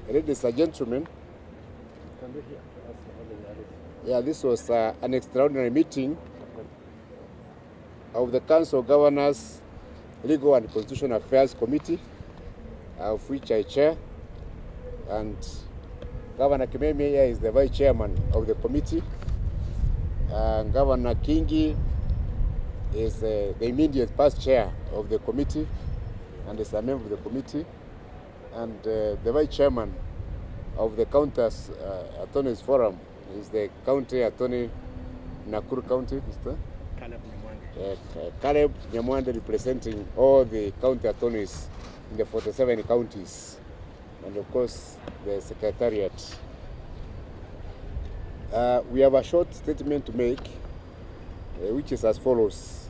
Ladies and gentlemen, this was an extraordinary meeting of the Council of Governors Legal and Constitutional Affairs Committee, of which I chair, and Governor Kimeme here is the vice chairman of the committee, and Governor Kingi is the immediate past chair of the committee and is a member of the committee, and the vice chairman of the County Attorneys Forum is the County Attorney Nakuru County, Mr. Caleb Nyamwande, representing all the county attorneys in the 47 counties, and of course the secretariat. We have a short statement to make, which is as follows.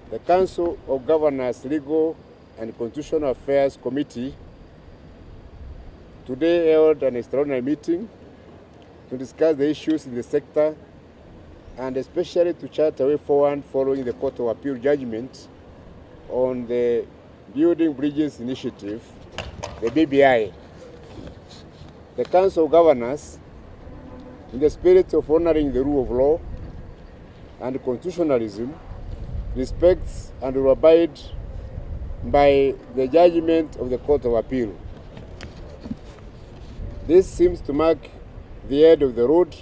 The Council of Governors Legal and Constitutional Affairs Committee today held an extraordinary meeting to discuss the issues in the sector and especially to chart a way forward following the Court of Appeal judgment on the Building Bridges Initiative, the BBI. The Council of Governors, in the spirit of honoring the rule of law and constitutionalism, respects and will abide by the judgment of the Court of Appeal. This seems to mark the end of the road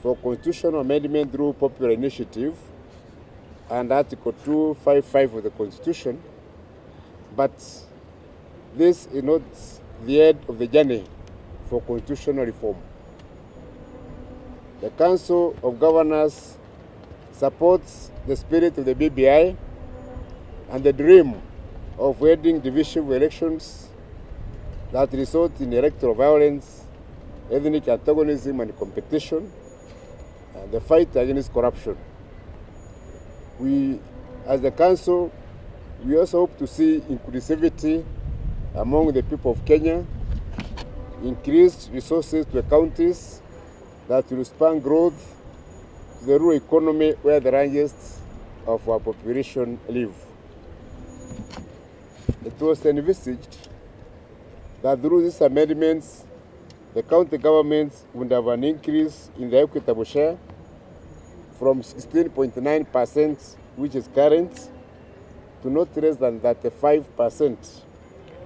for constitutional amendment through popular initiative and Article 255 of the Constitution, but this is not the end of the journey for constitutional reform. The Council of Governors supports the spirit of the BBI and the dream of ending divisive elections that result in electoral violence, ethnic antagonism and competition, and the fight against corruption. We, as the Council, we also hope to see inclusivity among the people of Kenya, increased resources to the counties that will span growth to the rural economy where the largest of our population live. It was envisaged that through these amendments, the county governments would have an increase in the equitable share from 16.9%, which is current, to not less than 35%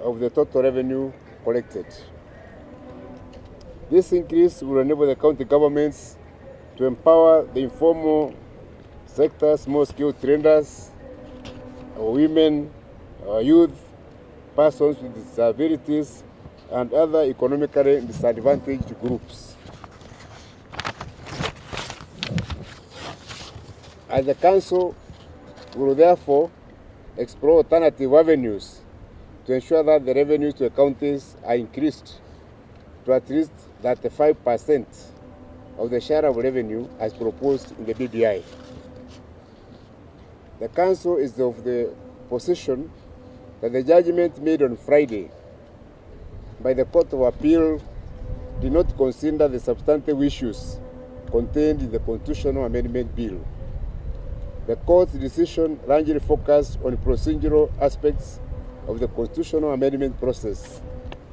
of the total revenue collected. This increase will enable the county governments to empower the informal sector, small-scale traders, women, youth, persons with disabilities, and other economically disadvantaged groups. As the Council will therefore explore alternative avenues to ensure that the revenues to the counties are increased to at least 35% of the share of revenue as proposed in the BBI. The Council is of the position that the judgment made on Friday by the Court of Appeal did not consider the substantive issues contained in the Constitutional Amendment Bill. The Court's decision largely focused on procedural aspects of the constitutional amendment process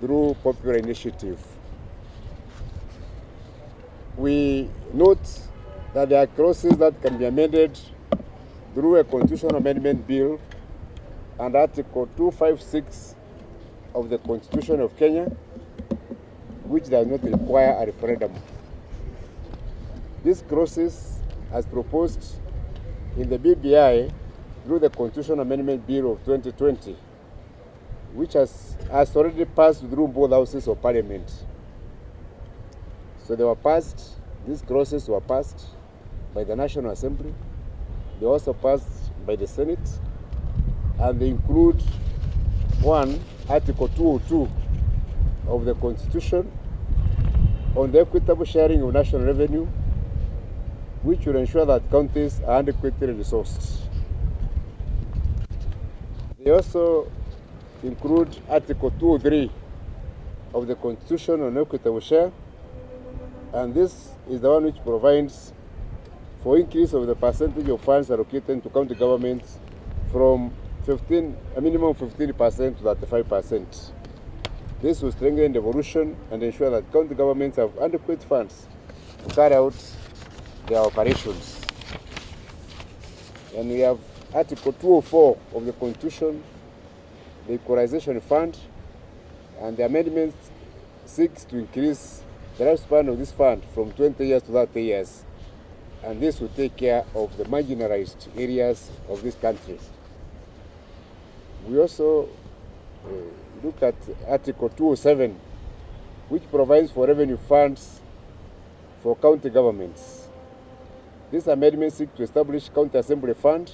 through popular initiative. We note that there are clauses that can be amended through a constitutional amendment bill and Article 256 of the Constitution of Kenya, which does not require a referendum. These clauses, as proposed in the BBI through the Constitutional Amendment Bill of 2020, which has already passed through both houses of Parliament. So they were passed, these clauses were passed by the National Assembly, they were also passed by the Senate, and they include one, Article 202 of the Constitution on the equitable sharing of national revenue, which will ensure that counties are adequately resourced. They also include Article 203 of the Constitution on equitable share, and this is the one which provides for increase of the percentage of funds allocated to county governments from a minimum of 15% to 35%. This will strengthen devolution and ensure that county governments have adequate funds to carry out their operations. And we have Article 204 of the Constitution, the Equalization Fund, and the amendment seeks to increase the lifespan of this fund from 20 years to 30 years. And this will take care of the marginalized areas of this country. We also look at Article 207, which provides for revenue funds for county governments. This amendment seeks to establish County Assembly Fund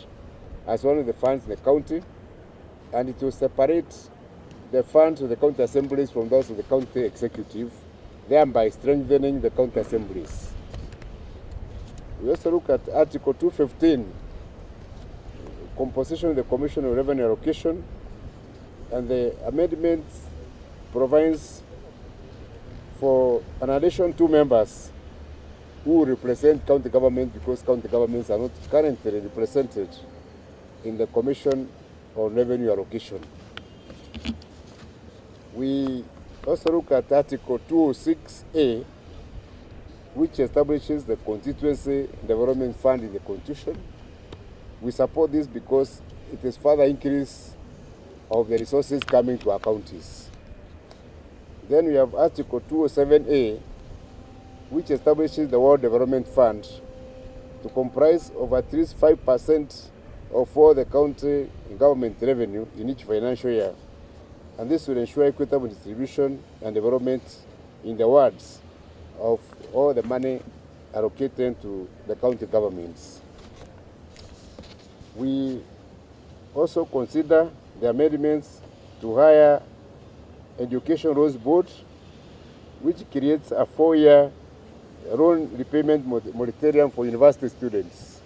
as one of the funds in the county, and it will separate the funds of the county assemblies from those of the county executive, thereby strengthening the county assemblies. We also look at Article 215, composition of the Commission of Revenue Allocation, and the amendment provides for an addition 2 members who represent county government, because county governments are not currently represented in the Commission on Revenue Allocation. We also look at Article 206A, which establishes the Constituency Development Fund in the Constitution. We support this because it is further increase of the resources coming to our counties. Then we have Article 207A, which establishes the World Development Fund to comprise of at least 5% of all the county government revenue in each financial year. And this will ensure equitable distribution and development in the wards of all the money allocated to the county governments. We also consider the amendments to Higher Education Loans Board, which creates a 4-year loan repayment moratorium for university students.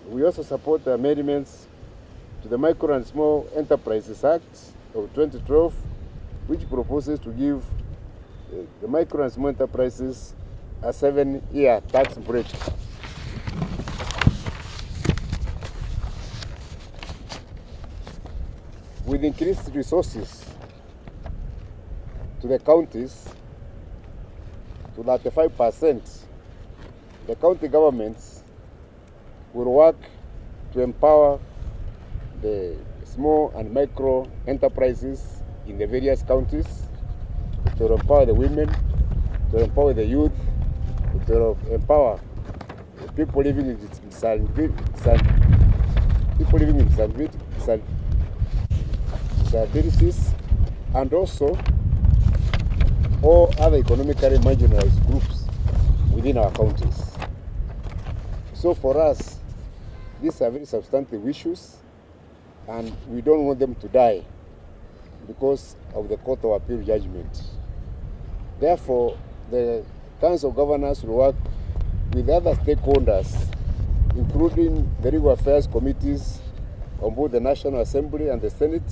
We also support the amendments to the Micro and Small Enterprises Act of 2012, which proposes to give the micro and small enterprises a 7-year tax break. With increased resources to the counties to 35%, the county governments will work to empower the small and micro enterprises in the various counties, to empower the women, to empower the youth, to empower people living in disabilities, and also all other economically marginalized groups within our counties. So for us, these are very substantive issues, and we don't want them to die because of the Court of Appeal judgment. Therefore, the Council of Governors will work with other stakeholders, including the Legal Affairs Committees on both the National Assembly and the Senate,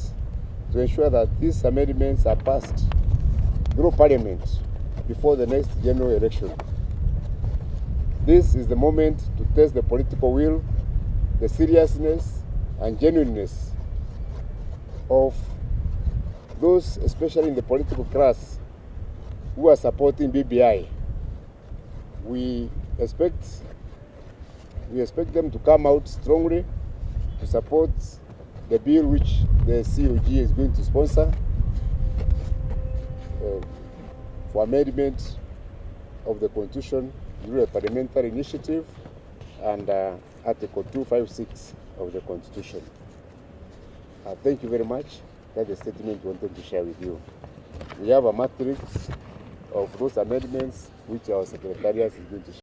to ensure that these amendments are passed through Parliament before the next general election. This is the moment to test the political will, the seriousness and genuineness of those, especially in the political class, who are supporting BBI. We expect them to come out strongly to support the bill which the COG is going to sponsor for amendment of the Constitution through a parliamentary initiative and Article 256 of the Constitution. Thank you very much. That's the statement we wanted to share with you. We have a matrix of those amendments which our Secretariat is going to share.